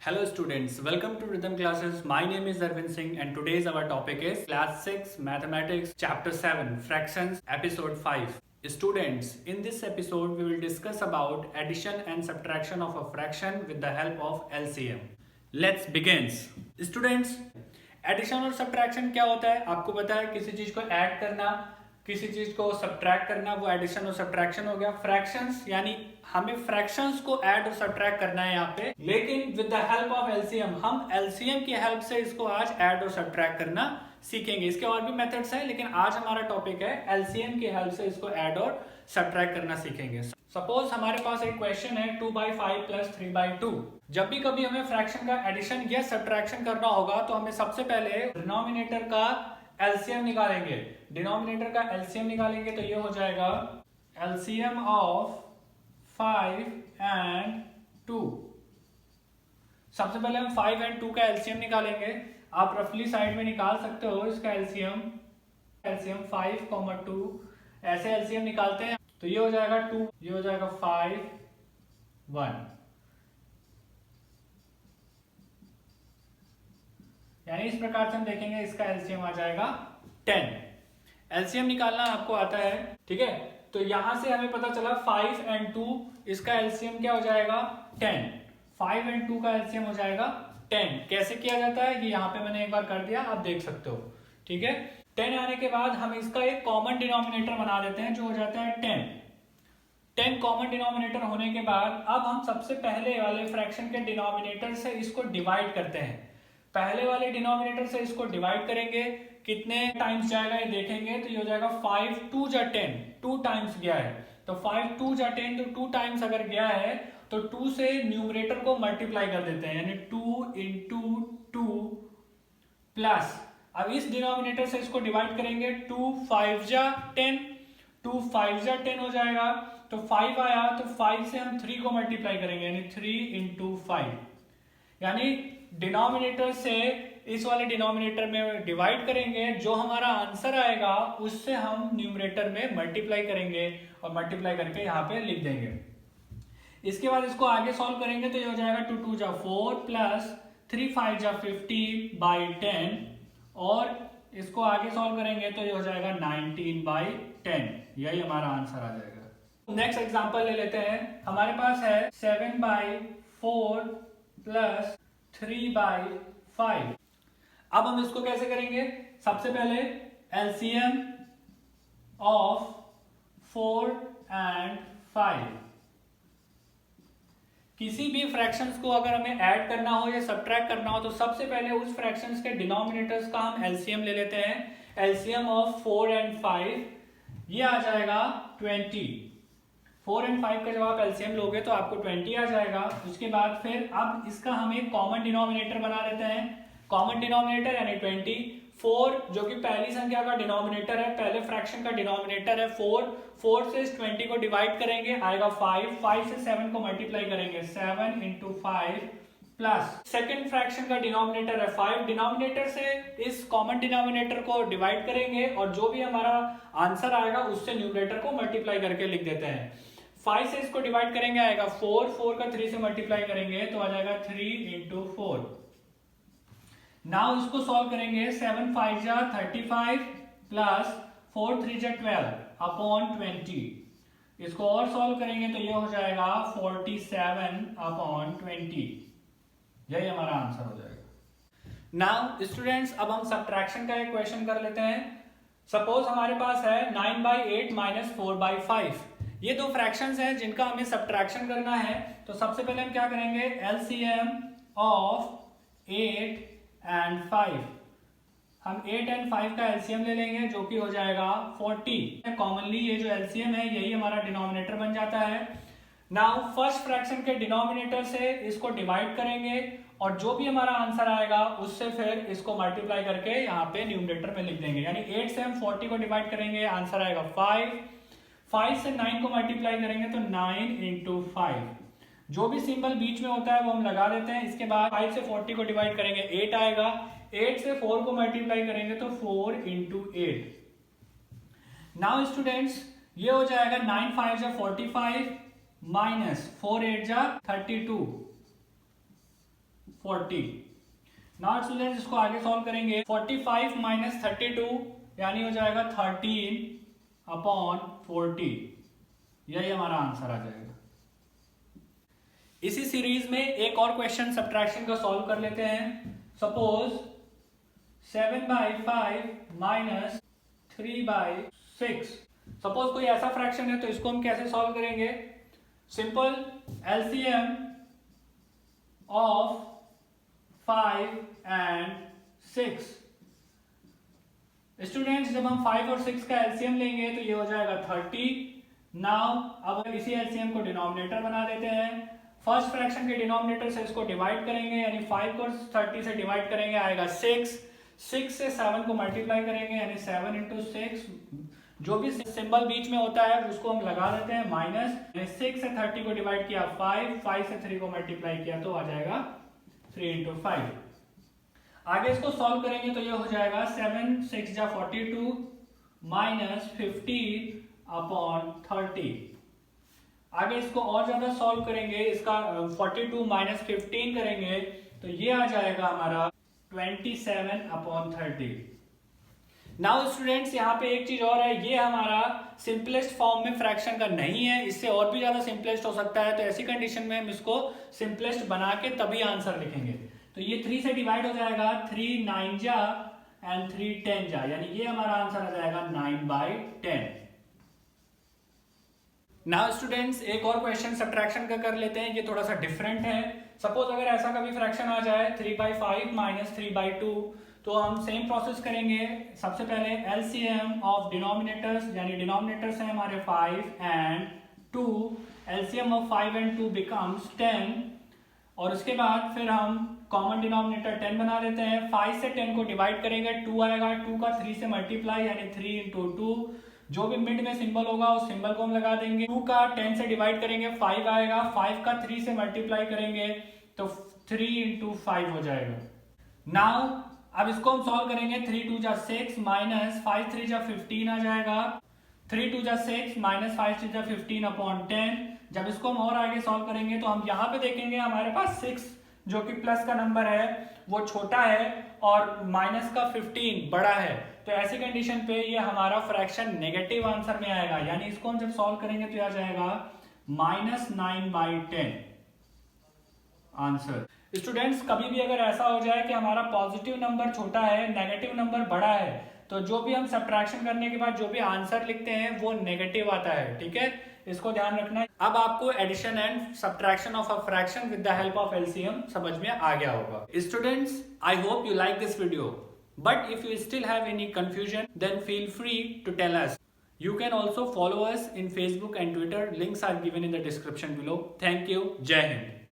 Hello students, welcome to Rhythm Classes. My name is Arvind Singh and today's our topic is Class 6 Mathematics Chapter 7 Fractions Episode 5. Students, in this episode we will discuss about addition and subtraction of a fraction with the help of LCM. Let's begin. Students, addition और subtraction क्या होता है? आपको पता है किसी चीज को ऐड करना, किसी चीज को सब्ट्रैक्ट करना, वो एडिशन और सब्ट्रैक्शन हो गया. फ्रैक्शंस यानी हमें फ्रैक्शंस को ऐड और सब्ट्रैक्ट करना है यहाँ पे, लेकिन with the help of LCM. हम एलसीएम की हेल्प से इसको आज ऐड और सब्ट्रैक्ट करना सीखेंगे. इसके और भी मेथड्स हैं, लेकिन आज हमारा टॉपिक है एलसीएम की हेल्प से इसको ऐड और सब्ट्रैक्ट करना सीखेंगे. सपोज हमारे पास एक क्वेश्चन है 2/5 प्लस 3/2. जब भी कभी हमें फ्रैक्शन का एडिशन या सब्ट्रैक्शन करना होगा तो हमें सबसे पहले डिनोमिनेटर का एलसीएम निकालेंगे. डिनोमिनेटर का एलसीएम निकालेंगे तो ये हो जाएगा एलसीएम ऑफ 5 एंड 2. सबसे पहले हम 5 एंड 2 का एलसीएम निकालेंगे. आप रफली साइड में निकाल सकते हो इसका एलसीएम 5, 2 ऐसे एलसीएम निकालते हैं तो ये हो जाएगा 2, ये हो जाएगा 5, 1. यानी इस प्रकार से हम देखेंगे इसका एलसीएम आ जाएगा 10. एलसीएम निकालना आपको आता है, ठीक है. तो यहां से हमें पता चला 5 एंड 2 इसका एलसीएम क्या हो जाएगा 10. 5 एंड 2 का एलसीएम हो जाएगा 10. कैसे किया जाता है ये यहाँ पे मैंने एक बार कर दिया, आप देख सकते हो, ठीक है. 10 आने के बाद हम इसका एक कॉमन डिनोमिनेटर बना देते हैं जो हो जाता है 10. 10 कॉमन डिनोमिनेटर होने के बाद अब हम सबसे पहले वाले फ्रैक्शन के डिनोमिनेटर से इसको डिवाइड करते हैं. पहले वाले डिनोमिनेटर से इसको डिवाइड करेंगे, कितने टाइम्स जाएगा ये देखेंगे. तो ये हो जाएगा 5 2 जा 10, 2 टाइम्स गया है. तो 5 2 जा 10, तो 2 टाइम्स अगर गया है तो 2 से न्यूमरेटर को मल्टीप्लाई कर देते हैं, यानी 2 इंटू 2 प्लस. अब इस डिनोमिनेटर से इसको डिवाइड करेंगे. 2 5 जा 10, 2 5 जा 10 हो जाएगा. तो 5 आया तो 5 से हम 3 को मल्टीप्लाई करेंगे, यानी 3 इंटू 5. यानी डिनोमिनेटर से इस वाले डिनोमिनेटर में डिवाइड करेंगे, जो हमारा आंसर आएगा उससे हम न्यूमरेटर में मल्टीप्लाई करेंगे और मल्टीप्लाई करके यहाँ पे लिख देंगे. इसके बाद इसको आगे सॉल्व करेंगे तो ये हो जाएगा 2 2 जा 4 प्लस 3 5 जा 50/10 और इसको आगे सॉल्व करेंगे तो ये हो जाएगा 19/10. यही हमारा आंसर आ जाएगा. नेक्स्ट एग्जांपल ले लेते हैं. हमारे पास है 7/4 प्लस 3/5. अब हम इसको कैसे करेंगे? सबसे पहले एलसीएम ऑफ 4 एंड 5. किसी भी फ्रैक्शंस को अगर हमें ऐड करना हो या सब्ट्रैक्ट करना हो तो सबसे पहले उस फ्रैक्शंस के डिनोमिनेटर्स का हम एलसीएम ले लेते हैं. एलसीएम ऑफ 4 एंड 5 ये आ जाएगा 20. 4 एंड 5 का जब आप एलसीएम लोगे तो आपको 20 आ जाएगा. उसके बाद फिर अब इसका हम एक कॉमन डिनोमिनेटर बना लेते हैं. कॉमन डिनोमिनेटर यानी 20. 4 जो कि पहली संख्या का डिनोमिनेटर है, पहले फ्रैक्शन का डिनोमिनेटर है 4. 4 से इस 20 को डिवाइड करेंगे, आएगा 5. 5 से 7 को मल्टीप्लाई करेंगे, 7 इंटू 5 प्लस सेकेंड फ्रैक्शन का डिनोमिनेटर है 5. डिनोमिनेटर से इस कॉमन डिनोमिनेटर को डिवाइड करेंगे और जो भी हमारा आंसर आएगा उससे न्यूमरेटर को मल्टीप्लाई करके लिख देते हैं. 5 से इसको डिवाइड करेंगे, आएगा 4. 4 का 3 से मल्टीप्लाई करेंगे तो आ जाएगा 3 इंटू 4. नाउ इसको सॉल्व करेंगे. 7 5 जा 35 प्लस 4 3 जा 12 अपॉन 20. इसको और सॉल्व करेंगे तो ये हो जाएगा 47 अपॉन 20. यही हमारा आंसर हो जाएगा. नाउ स्टूडेंट्स अब हम सब्ट्रैक्शन का एक क्वेश्चन कर लेते हैं. सपोज हमारे पास है 9/8 माइनस 4/5. ये दो फ्रैक्शंस हैं जिनका हमें सब्ट्रैक्शन करना है. तो सबसे पहले हम क्या करेंगे? LCM of 8 and 5. हम 8 एंड 5 का एलसीएम ले लेंगे जो कि हो जाएगा 40. कॉमनली ये जो एलसीएम है यही हमारा डिनोमिनेटर बन जाता है. नाउ फर्स्ट फ्रैक्शन के डिनोमिनेटर से इसको डिवाइड करेंगे और जो भी हमारा आंसर आएगा उससे फिर इसको मल्टीप्लाई करके यहाँ पे न्यूमरेटर में लिख देंगे. यानी 8 से हम 40 को डिवाइड करेंगे, आंसर आएगा 5. 5 से 9 को मल्टीप्लाई करेंगे तो 9 इंटू 5. जो भी सिंबल बीच में होता है वो हम लगा देते हैं. इसके बाद 5 से 40 को डिवाइड करेंगे, 8 आएगा. 8 से 4 को मल्टीप्लाई करेंगे तो 4 इंटू 8. नाउ स्टूडेंट्स ये हो जाएगा 9 5 जा 45 माइनस 4 8 जा 32. 40। नाउ स्टूडेंट्स इसको आगे सॉल्व करेंगे। 45 माइनस 32 यानी हो जाएगा 13/40। यही हमारा आंसर आ जाएगा। इसी सीरीज में एक और क्वेश्चन सब्ट्रैक्शन का सॉल्व कर लेते हैं। Suppose 7/5 minus 3/6। सपोज कोई ऐसा फ्रैक्शन है तो इसको हम कैसे सॉल्व करेंगे? Simple LCM of 5 and 6। Students जब हम 5 और 6 का एलसीएम लेंगे तो ये हो जाएगा 30। नाउ अब इसी एलसीएम को डिनोमिनेटर बना देते हैं। फर्स्ट फ्रैक्शन के डिनोमिनेटर से इसको डिवाइड करेंगे, यानी 5 को 30 से डिवाइड करेंगे आएगा 6। 6 से 7 को मल्टीप्लाई करेंगे यानी 7 × 6। जो भी सिंबल बीच में होता है उसको हम लगा देते हैं माइनस। 6 से 30 को डिवाइड किया 5, 5 से 3 को मल्टीप्लाई किया तो आ जाएगा 3 × 5। आगे इसको सॉल्व करेंगे तो ये हो जाएगा 7 6 जा 42 माइनस 15/30। आगे इसको और ज्यादा सॉल्व करेंगे, इसका 42 माइनस 15 करेंगे तो ये आ जाएगा हमारा 27/30। नाउ स्टूडेंट्स यहाँ पे एक चीज और है, ये हमारा सिंपलेस्ट फॉर्म में फ्रैक्शन का नहीं है, इससे और भी ज्यादा सिंपलेस्ट हो सकता है। तो ऐसी कंडीशन में हम इसको सिंपलेस्ट बना के तभी आंसर लिखेंगे। तो ये 3 से डिवाइड हो जाएगा, 3 9 जा एंड 3 10 जा, यानी ये हमारा आंसर आ जाएगा 9/10। नाउ स्टूडेंट्स एक और क्वेश्चन सब्ट्रैक्शन का कर लेते हैं, ये थोड़ा सा डिफरेंट है। सपोज अगर ऐसा कभी फ्रैक्शन आ जाए 3/5 माइनस 3/2, तो हम सेम प्रोसेस करेंगे। सबसे पहले एलसीएम ऑफ डिनोमिनेटर्स, यानी डिनोमिनेटर्स हैं हमारे 5 and 2, LCM of 5 and 2 becomes 10। और उसके बाद फिर हम कॉमन डिनोमिनेटर 10 बना देते हैं। 5 से 10 को डिवाइड करेंगे, 2 आएगा, 2 का 3 से मल्टीप्लाई यानी 3 × 2। जो भी मिड में सिंबल होगा उस सिंबल को हम लगा देंगे। 2 का 10 से डिवाइड करेंगे 5 आएगा, 5 का 3 से मल्टीप्लाई करेंगे तो 3 × 5 हो जाएगा। नाउ अब इसको हम सॉल्व करेंगे। 3 2 जा 6 माइनस 5 3 जा 15 आ जाएगा। 3 2 जा 6 माइनस 5 3 जा 15/10। जब इसको हम और आगे सॉल्व करेंगे तो हम यहाँ पे देखेंगे हमारे पास 6 जो कि प्लस का नंबर है वो छोटा है और माइनस का 15 बड़ा है। तो ऐसी कंडीशन पे ये हमारा फ्रैक्शन नेगेटिव आंसर में आएगा, यानी इसको हम जब सॉल्व करेंगे तो आ जाएगा -9/10 आंसर। स्टूडेंट्स कभी भी अगर ऐसा हो जाए कि हमारा पॉजिटिव नंबर छोटा है, नेगेटिव नंबर बड़ा है, तो जो भी हम सब्ट्रैक्शन करने के बाद जो भी आंसर लिखते हैं वो नेगेटिव आता है, ठीक है, इसको ध्यान रखना है। अब आपको addition and subtraction of a fraction with the help of LCM समझ में आ गया होगा। Students I hope you like this video, but if you still have any confusion then feel free to tell us. You can also follow us in Facebook and Twitter. Links are given in the description below. Thank you. Jai Hind.